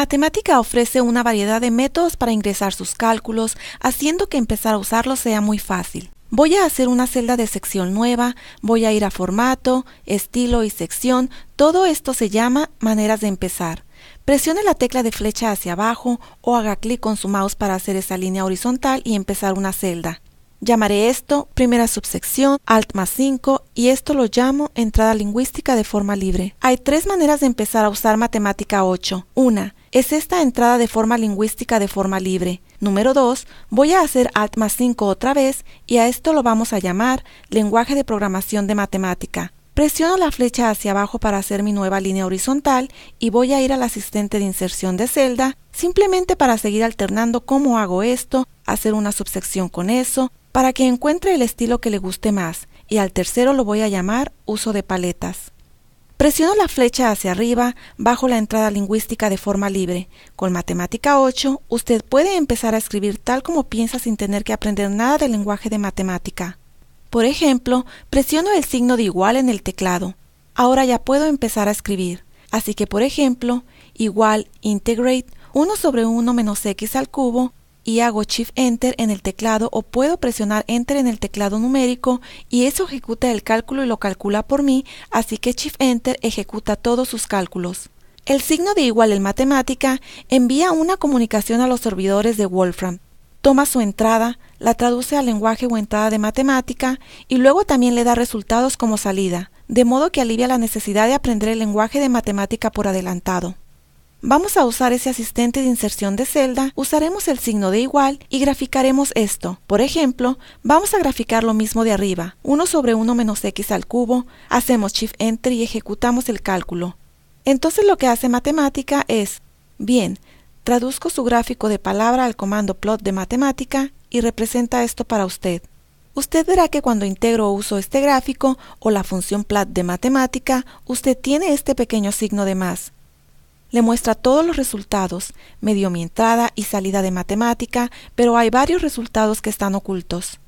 Matemática ofrece una variedad de métodos para ingresar sus cálculos, haciendo que empezar a usarlos sea muy fácil. Voy a hacer una celda de sección nueva, voy a ir a formato, estilo y sección. Todo esto se llama maneras de empezar. Presione la tecla de flecha hacia abajo o haga clic con su mouse para hacer esa línea horizontal y empezar una celda. Llamaré esto primera subsección, Alt+5 y esto lo llamo entrada lingüística de forma libre. Hay tres maneras de empezar a usar Matemática 8. Una es esta entrada de forma lingüística de forma libre. Número 2, voy a hacer Alt+5 otra vez y a esto lo vamos a llamar lenguaje de programación de matemática. Presiono la flecha hacia abajo para hacer mi nueva línea horizontal y voy a ir al asistente de inserción de celda, simplemente para seguir alternando cómo hago esto, hacer una subsección con eso, para que encuentre el estilo que le guste más, y al tercero lo voy a llamar uso de paletas. Presiono la flecha hacia arriba, bajo la entrada lingüística de forma libre. Con Matemática 8, usted puede empezar a escribir tal como piensa sin tener que aprender nada del lenguaje de matemática. Por ejemplo, presiono el signo de igual en el teclado. Ahora ya puedo empezar a escribir. Así que, por ejemplo, igual integrate 1/1 menos x al cubo, y hago Shift Enter en el teclado o puedo presionar Enter en el teclado numérico y eso ejecuta el cálculo y lo calcula por mí, así que Shift Enter ejecuta todos sus cálculos. El signo de igual en matemática envía una comunicación a los servidores de Wolfram. Toma su entrada, la traduce al lenguaje o entrada de matemática y luego también le da resultados como salida, de modo que alivia la necesidad de aprender el lenguaje de matemática por adelantado. Vamos a usar ese asistente de inserción de celda, usaremos el signo de igual y graficaremos esto. Por ejemplo, vamos a graficar lo mismo de arriba, 1/1 menos x al cubo, hacemos Shift Enter y ejecutamos el cálculo. Entonces lo que hace matemática es, bien, traduzco su gráfico de palabra al comando plot de matemática y representa esto para usted. Usted verá que cuando integro o uso este gráfico o la función plat de matemática, usted tiene este pequeño signo de más. Le muestra todos los resultados, me dio mi entrada y salida de matemática, pero hay varios resultados que están ocultos.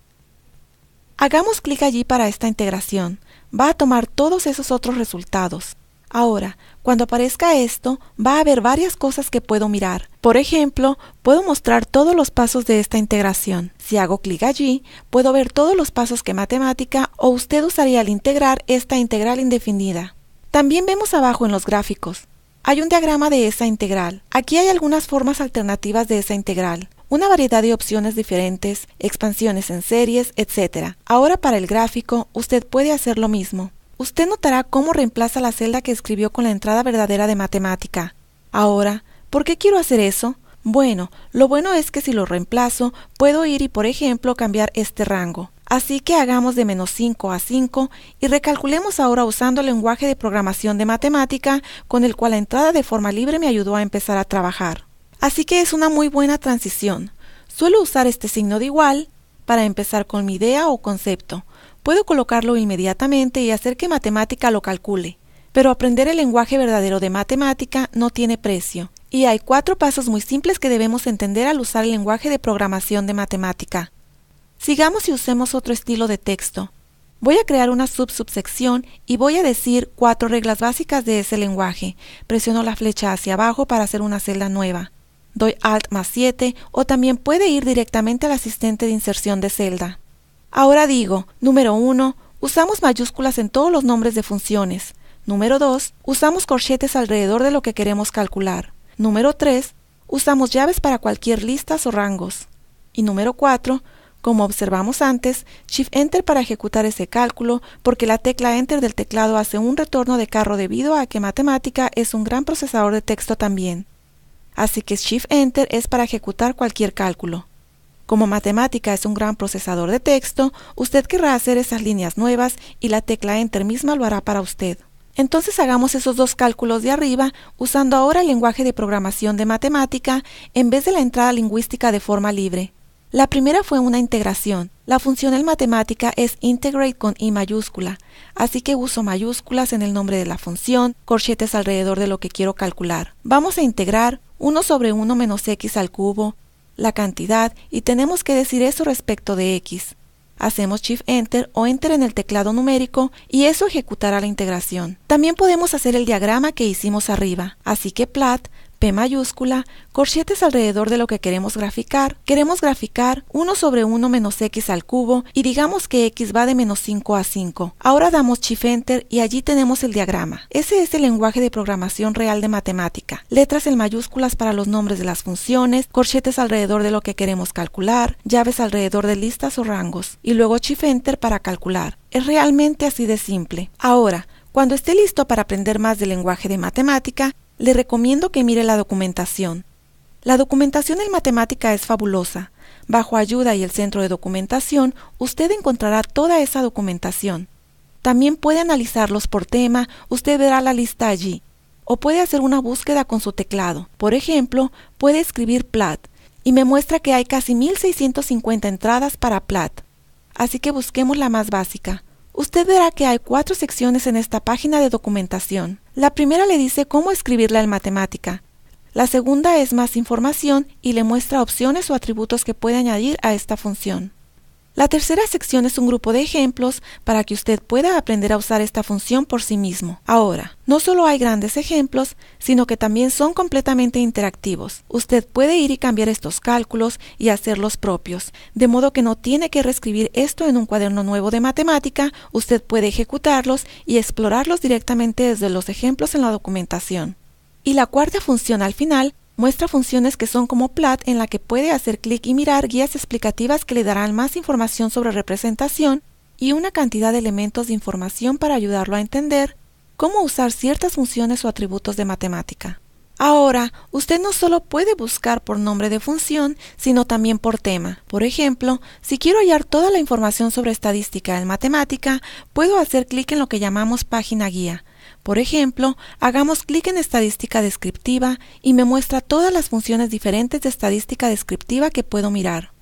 Hagamos clic allí para esta integración. Va a tomar todos esos otros resultados. Ahora, cuando aparezca esto, va a haber varias cosas que puedo mirar. Por ejemplo, puedo mostrar todos los pasos de esta integración. Si hago clic allí, puedo ver todos los pasos que matemática o usted usaría al integrar esta integral indefinida. También vemos abajo en los gráficos. Hay un diagrama de esa integral. Aquí hay algunas formas alternativas de esa integral, una variedad de opciones diferentes, expansiones en series, etc. Ahora para el gráfico, usted puede hacer lo mismo. Usted notará cómo reemplaza la celda que escribió con la entrada verdadera de matemática. Ahora, ¿por qué quiero hacer eso? Bueno, lo bueno es que si lo reemplazo, puedo ir y por ejemplo cambiar este rango. Así que hagamos de -5 a 5 y recalculemos ahora usando el lenguaje de programación de matemática con el cual la entrada de forma libre me ayudó a empezar a trabajar. Así que es una muy buena transición. Suelo usar este signo de igual para empezar con mi idea o concepto. Puedo colocarlo inmediatamente y hacer que matemática lo calcule. Pero aprender el lenguaje verdadero de matemática no tiene precio. Y hay 4 pasos muy simples que debemos entender al usar el lenguaje de programación de matemática. Sigamos y usemos otro estilo de texto. Voy a crear una subsección y voy a decir 4 reglas básicas de ese lenguaje. Presiono la flecha hacia abajo para hacer una celda nueva. Doy Alt+7 o también puede ir directamente al asistente de inserción de celda. Ahora digo, número 1, usamos mayúsculas en todos los nombres de funciones. Número 2, usamos corchetes alrededor de lo que queremos calcular. Número 3, usamos llaves para cualquier listas o rangos. Y número 4, como observamos antes, Shift Enter para ejecutar ese cálculo, porque la tecla Enter del teclado hace un retorno de carro debido a que matemática es un gran procesador de texto también. Así que Shift Enter es para ejecutar cualquier cálculo. Como matemática es un gran procesador de texto, usted querrá hacer esas líneas nuevas y la tecla Enter misma lo hará para usted. Entonces hagamos esos 2 cálculos de arriba usando ahora el lenguaje de programación de matemática en vez de la entrada lingüística de forma libre. La primera fue una integración. La funcional matemática es integrate con I mayúscula, así que uso mayúsculas en el nombre de la función, corchetes alrededor de lo que quiero calcular. Vamos a integrar 1/1 menos x al cubo, la cantidad, y tenemos que decir eso respecto de x. Hacemos Shift Enter o Enter en el teclado numérico y eso ejecutará la integración. También podemos hacer el diagrama que hicimos arriba, así que plat, P mayúscula, corchetes alrededor de lo que queremos graficar. Queremos graficar 1 sobre 1 menos x al cubo y digamos que x va de menos 5 a 5. Ahora damos Shift Enter y allí tenemos el diagrama. Ese es el lenguaje de programación real de matemática. Letras en mayúsculas para los nombres de las funciones, corchetes alrededor de lo que queremos calcular, llaves alrededor de listas o rangos, y luego Shift Enter para calcular. Es realmente así de simple. Ahora, cuando esté listo para aprender más del lenguaje de matemática, le recomiendo que mire la documentación. La documentación en matemática es fabulosa. Bajo Ayuda y el Centro de Documentación, usted encontrará toda esa documentación. También puede analizarlos por tema, usted verá la lista allí. O puede hacer una búsqueda con su teclado. Por ejemplo, puede escribir PLAT y me muestra que hay casi 1650 entradas para PLAT. Así que busquemos la más básica. Usted verá que hay 4 secciones en esta página de documentación. La primera le dice cómo escribirla en matemática. La segunda es más información y le muestra opciones o atributos que puede añadir a esta función. La tercera sección es un grupo de ejemplos para que usted pueda aprender a usar esta función por sí mismo. Ahora, no solo hay grandes ejemplos, sino que también son completamente interactivos. Usted puede ir y cambiar estos cálculos y hacerlos propios, de modo que no tiene que reescribir esto en un cuaderno nuevo de matemática, usted puede ejecutarlos y explorarlos directamente desde los ejemplos en la documentación. Y la cuarta función al final muestra funciones que son como PLAT en la que puede hacer clic y mirar guías explicativas que le darán más información sobre representación y una cantidad de elementos de información para ayudarlo a entender cómo usar ciertas funciones o atributos de matemática. Ahora, usted no solo puede buscar por nombre de función, sino también por tema. Por ejemplo, si quiero hallar toda la información sobre estadística en matemática, puedo hacer clic en lo que llamamos página guía. Por ejemplo, hagamos clic en estadística descriptiva y me muestra todas las funciones diferentes de estadística descriptiva que puedo mirar.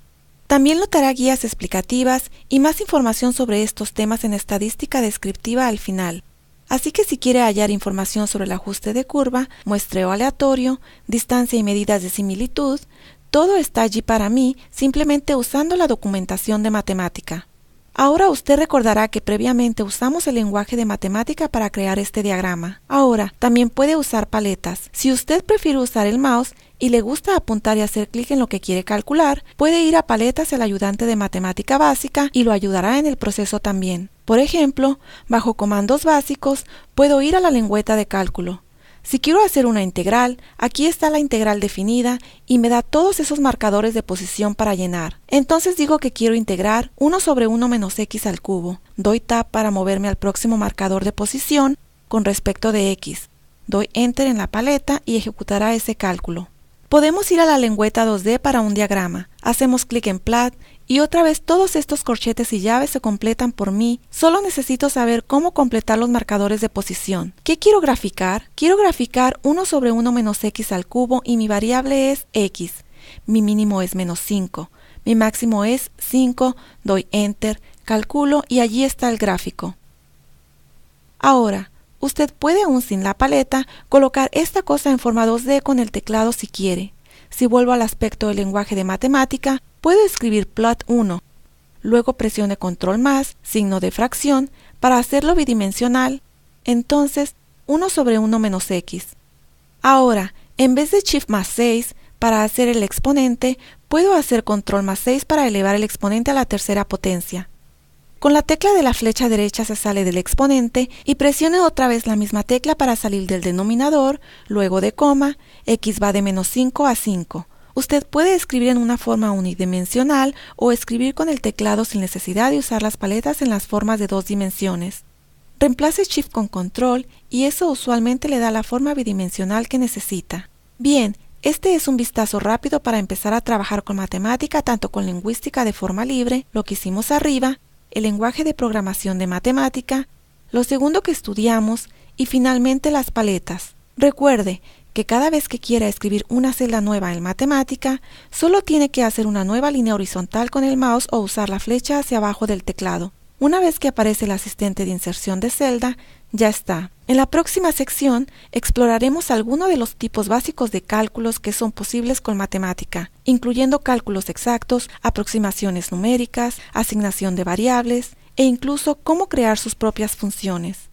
También notará guías explicativas y más información sobre estos temas en estadística descriptiva al final. Así que si quiere hallar información sobre el ajuste de curva, muestreo aleatorio, distancia y medidas de similitud, todo está allí para mí simplemente usando la documentación de matemática. Ahora usted recordará que previamente usamos el lenguaje de matemática para crear este diagrama. Ahora, también puede usar paletas. Si usted prefiere usar el mouse y le gusta apuntar y hacer clic en lo que quiere calcular, puede ir a Paletas, el ayudante de matemática básica, y lo ayudará en el proceso también. Por ejemplo, bajo comandos básicos, puedo ir a la lengüeta de cálculo. Si quiero hacer una integral, aquí está la integral definida y me da todos esos marcadores de posición para llenar. Entonces digo que quiero integrar 1 sobre 1 menos x al cubo. Doy Tab para moverme al próximo marcador de posición con respecto de x. Doy Enter en la paleta y ejecutará ese cálculo. Podemos ir a la lengüeta 2D para un diagrama. Hacemos clic en PLAT y otra vez todos estos corchetes y llaves se completan por mí. Solo necesito saber cómo completar los marcadores de posición. ¿Qué quiero graficar? Quiero graficar 1 sobre 1 menos x al cubo y mi variable es x. Mi mínimo es menos 5. Mi máximo es 5. Doy Enter, calculo y allí está el gráfico. Ahora, usted puede, aún sin la paleta, colocar esta cosa en forma 2D con el teclado si quiere. Si vuelvo al aspecto del lenguaje de matemática, puedo escribir plot 1. Luego presione control más, signo de fracción, para hacerlo bidimensional. Entonces, 1 sobre 1 menos x. Ahora, en vez de Shift más 6, para hacer el exponente, puedo hacer control más 6 para elevar el exponente a la tercera potencia. Con la tecla de la flecha derecha se sale del exponente y presione otra vez la misma tecla para salir del denominador, luego de coma, x va de menos 5 a 5. Usted puede escribir en una forma unidimensional o escribir con el teclado sin necesidad de usar las paletas en las formas de 2 dimensiones. Reemplace Shift con Control y eso usualmente le da la forma bidimensional que necesita. Bien, este es un vistazo rápido para empezar a trabajar con matemática, tanto con lingüística de forma libre, lo que hicimos arriba, el lenguaje de programación de matemática, lo segundo que estudiamos y finalmente las paletas. Recuerde que cada vez que quiera escribir una celda nueva en matemática, solo tiene que hacer una nueva línea horizontal con el mouse o usar la flecha hacia abajo del teclado. Una vez que aparece el asistente de inserción de celda, ya está. En la próxima sección exploraremos algunos de los tipos básicos de cálculos que son posibles con matemática, incluyendo cálculos exactos, aproximaciones numéricas, asignación de variables e incluso cómo crear sus propias funciones.